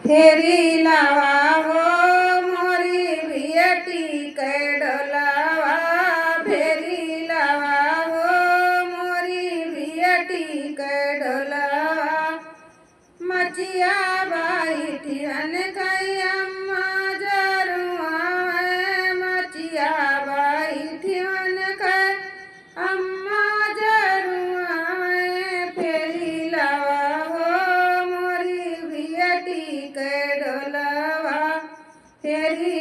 फेरी लावा हो मोरी वियटी कैडलावा फेरी लावा हो मोरी वियटी कैडलावा मचिया बाई ठिहन कई अम्मा जरुआ मचिया बाई ठिहन कई अम्मा जरुआ फेरी लावा हो मोरी वियटी कैडलावा फेरी